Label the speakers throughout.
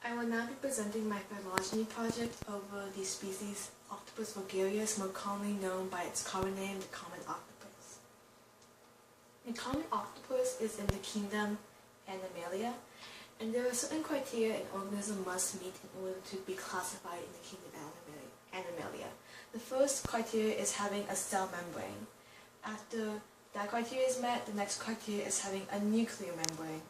Speaker 1: I will now be presenting my phylogeny project over the species Octopus vulgaris, more commonly known by its common name, the common octopus. The common octopus is in the kingdom Animalia, and there are certain criteria an organism must meet in order to be classified in the kingdom Animalia. The first criteria is having a cell membrane. After that criteria is met, the next criteria is having a nuclear membrane.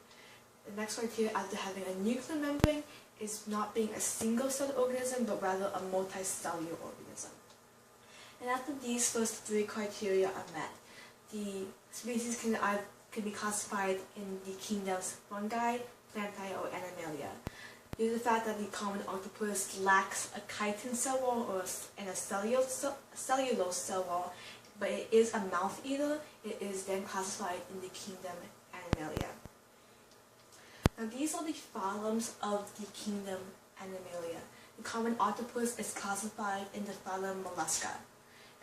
Speaker 1: The next criteria after having a nuclear membrane is not being a single-celled organism, but rather a multicellular organism. And after these first three criteria are met, the species can be classified in the kingdoms Fungi, Plantae, or Animalia. Due to the fact that the common octopus lacks a chitin cell wall and a cellulose cell wall, but it is a mouth eater, it is then classified in the kingdom Animalia. Now these are the phylums of the kingdom Animalia. The common octopus is classified in the phylum Mollusca.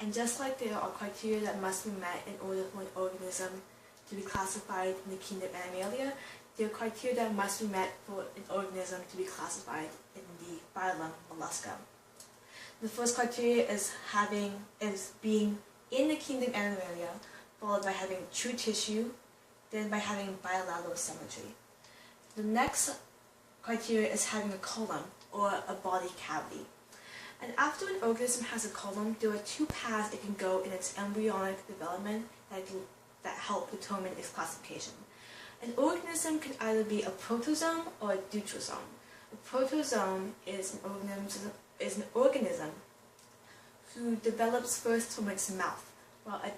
Speaker 1: And just like there are criteria that must be met in order for an organism to be classified in the kingdom Animalia, there are criteria that must be met for an organism to be classified in the phylum Mollusca. The first criteria is being in the kingdom Animalia, followed by having true tissue, then by having bilateral symmetry. The next criteria is having a colon, or a body cavity. And after an organism has a colon, there are two paths it can go in its embryonic development that help determine its classification. An organism can either be a protozoan or a deuterosome. A protozoan is an organism who develops first from its mouth, while a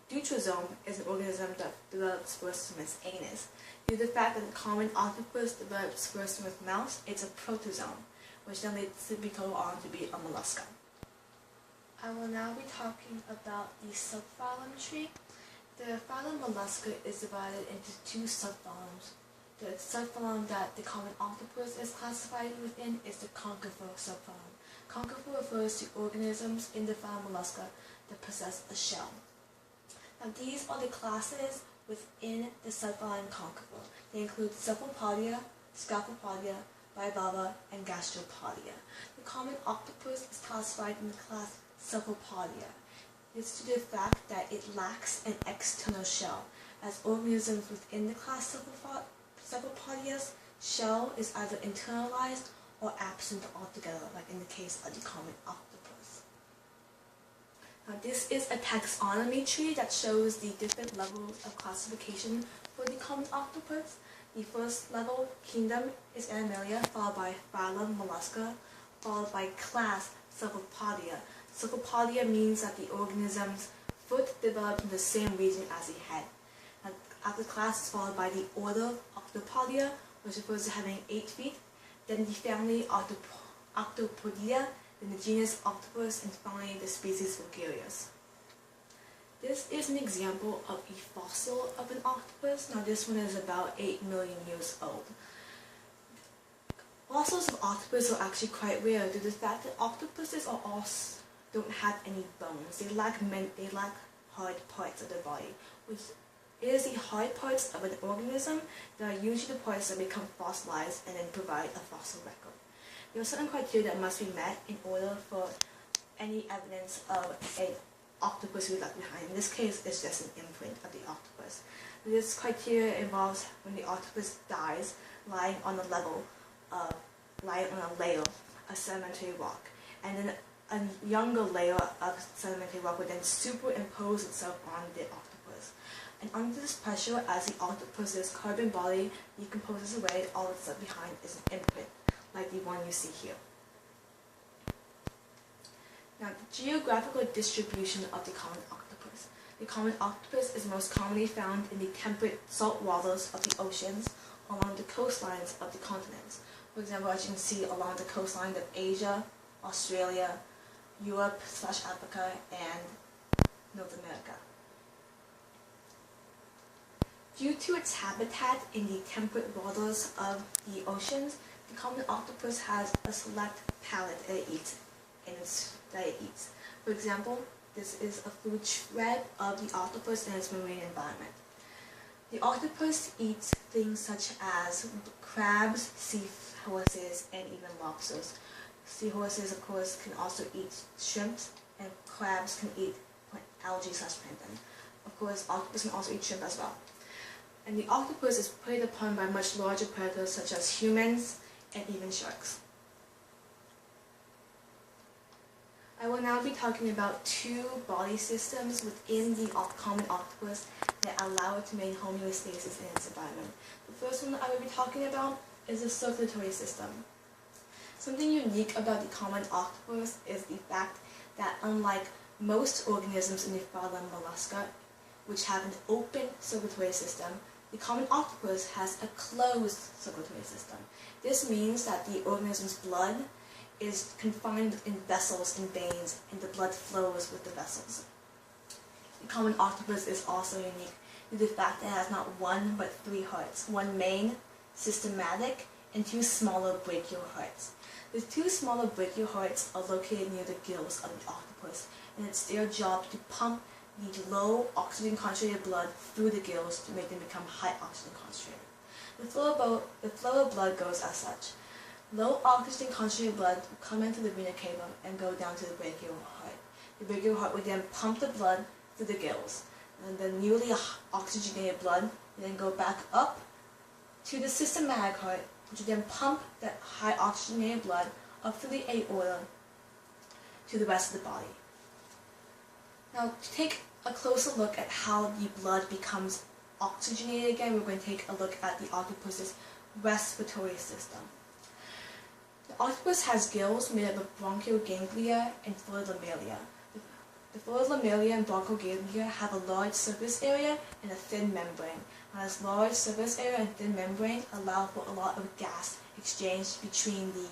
Speaker 1: deuterosome is an organism that develops first from its anus. Due to the fact that the common octopus develops first from its mouth, it's a protozoan, which then leads to go on to be a mollusca. I will now be talking about the subphylum tree. The phylum Mollusca is divided into two subphylums. The subphylum that the common octopus is classified within is the conchifer subphylum. Conchifer refers to organisms in the phylum Mollusca that possess a shell. Now these are the classes within the subphylum Conchifer. They include Cephalopodia, Scopopodia, Bivalva, and Gastropodia. The common octopus is classified in the class Cephalopodia. It's due to the fact that it lacks an external shell. As organisms within the class Cephalopodia's shell is either internalized or absent altogether, like in the case of the common octopus. Now, this is a taxonomy tree that shows the different levels of classification for the common octopus. The first level, kingdom, is Animalia, followed by phylum Mollusca, followed by class Cephalopodia. Cephalopodia means that the organism's foot developed in the same region as the head. And after class is followed by the order Octopodia, which refers to having 8 feet, then the family Octopodia, then the genus Octopus, and finally the species Vulgaris. This is an example of a fossil of an octopus. Now this one is about 8 million years old. Fossils of octopus are actually quite rare due to the fact that octopuses don't have any bones. They lack hard parts of their body, which is the hard parts of an organism that are usually the parts that become fossilized and then provide a fossil record. There are certain criteria that must be met in order for any evidence of an octopus to be left behind. In this case, it's just an imprint of the octopus. This criteria involves when the octopus dies, lying on a layer of sedimentary rock, and then a younger layer of sedimentary rock would then superimpose itself on the octopus. And under this pressure, as the octopus's carbon body decomposes away, all that's left behind is an imprint, like the one you see here. Now, the geographical distribution of the common octopus. The common octopus is most commonly found in the temperate salt waters of the oceans along the coastlines of the continents. For example, as you can see along the coastline of Asia, Australia, Europe/Africa, and North America. Due to its habitat in the temperate waters of the oceans, the common octopus has a select palate that it eats. For example, this is a food web of the octopus in its marine environment. The octopus eats things such as crabs, seahorses, and even lobsters. Seahorses, of course, can also eat shrimps, and crabs can eat algae/plankton. Of course, octopus can also eat shrimp as well. And the octopus is preyed upon by much larger predators such as humans and even sharks. I will now be talking about two body systems within the common octopus that allow it to maintain homeostasis in its environment. The first one that I will be talking about is the circulatory system. Something unique about the common octopus is the fact that unlike most organisms in the phylum Mollusca, which have an open circulatory system, the common octopus has a closed circulatory system. This means that the organism's blood is confined within vessels and veins, and the blood flows with the vessels. The common octopus is also unique due to the fact that it has not one but three hearts, one main, systematic, and two smaller brachial hearts. The two smaller brachial hearts are located near the gills of the octopus, and it's their job to pump the low oxygen concentrated blood through the gills to make them become high oxygen concentrated. The flow of blood goes as such. Low oxygen concentrated blood will come into the vena cava and go down to the brachial heart. The brachial heart will then pump the blood through the gills, and the newly oxygenated blood will then go back up to the systematic heart, which will then pump that high oxygenated blood up through the aorta to the rest of the body. Now, to take a closer look at how the blood becomes oxygenated again, we're going to take a look at the octopus's respiratory system. The octopus has gills made up of bronchial ganglia and fluid lamella. The fluid lamella and bronchial ganglia have a large surface area and a thin membrane. Now, this large surface area and thin membrane allow for a lot of gas exchange between the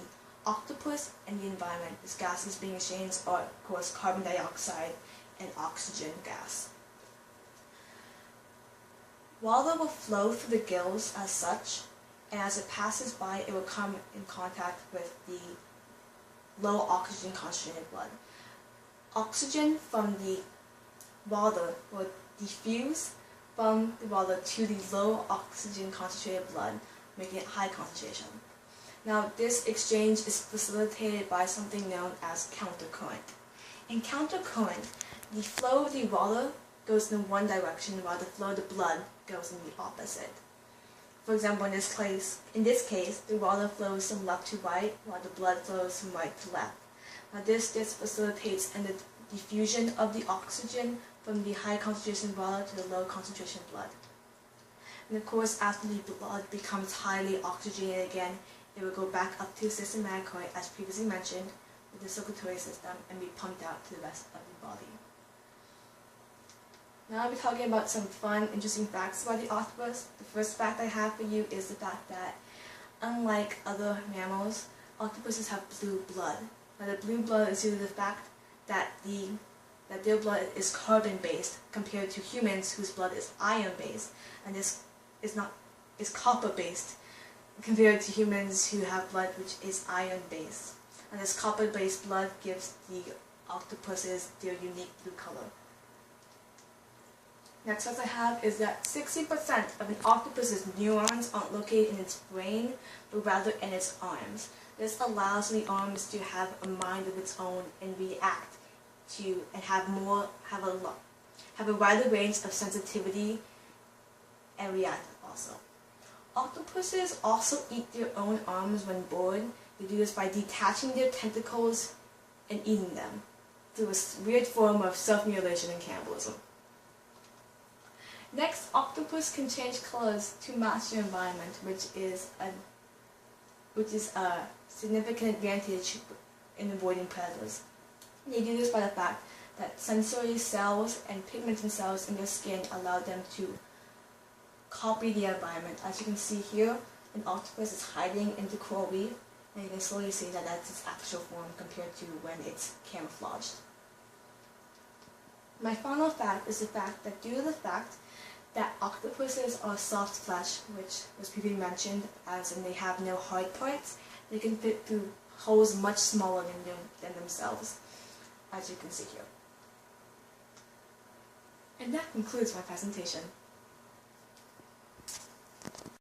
Speaker 1: octopus and the environment. This gas is being exchanged are, of course, carbon dioxide and oxygen gas. Water will flow through the gills as such, and as it passes by, it will come in contact with the low oxygen concentrated blood. Oxygen from the water will diffuse from the water to the low oxygen concentrated blood, making it high concentration. Now, this exchange is facilitated by something known as countercurrent. In countercurrent, the flow of the water goes in one direction while the flow of the blood goes in the opposite. For example, in this case, the water flows from left to right, while the blood flows from right to left. Now, this facilitates in the diffusion of the oxygen from the high concentration water to the low concentration blood. And of course, after the blood becomes highly oxygenated again, it will go back up to the systematic heart, as previously mentioned, with the circulatory system, and be pumped out to the rest of the body. Now I'll be talking about some fun, interesting facts about the octopus. The first fact I have for you is the fact that, unlike other mammals, octopuses have blue blood. Now, the blue blood is due to the fact that their blood is carbon-based compared to humans, whose blood is iron-based, and this is copper-based compared to humans who have blood which is iron-based. And this copper-based blood gives the octopuses their unique blue color. Next fact I have is that 60% of an octopus's neurons aren't located in its brain, but rather in its arms. This allows the arms to have a mind of its own and react to, and have a wider range of sensitivity and react also. Octopuses also eat their own arms when bored. They do this by detaching their tentacles and eating them through a weird form of self-mutilation and cannibalism. Next, octopus can change colors to match their environment, which is a significant advantage in avoiding predators. They do this by the fact that sensory cells and pigmented cells in their skin allow them to copy the environment. As you can see here, an octopus is hiding in the coral reef, and you can slowly see that that's its actual form compared to when it's camouflaged. My final fact is the fact that due to the fact that octopuses are soft flesh, which was previously mentioned, as in they have no hard parts, they can fit through holes much smaller than themselves, as you can see here. And that concludes my presentation.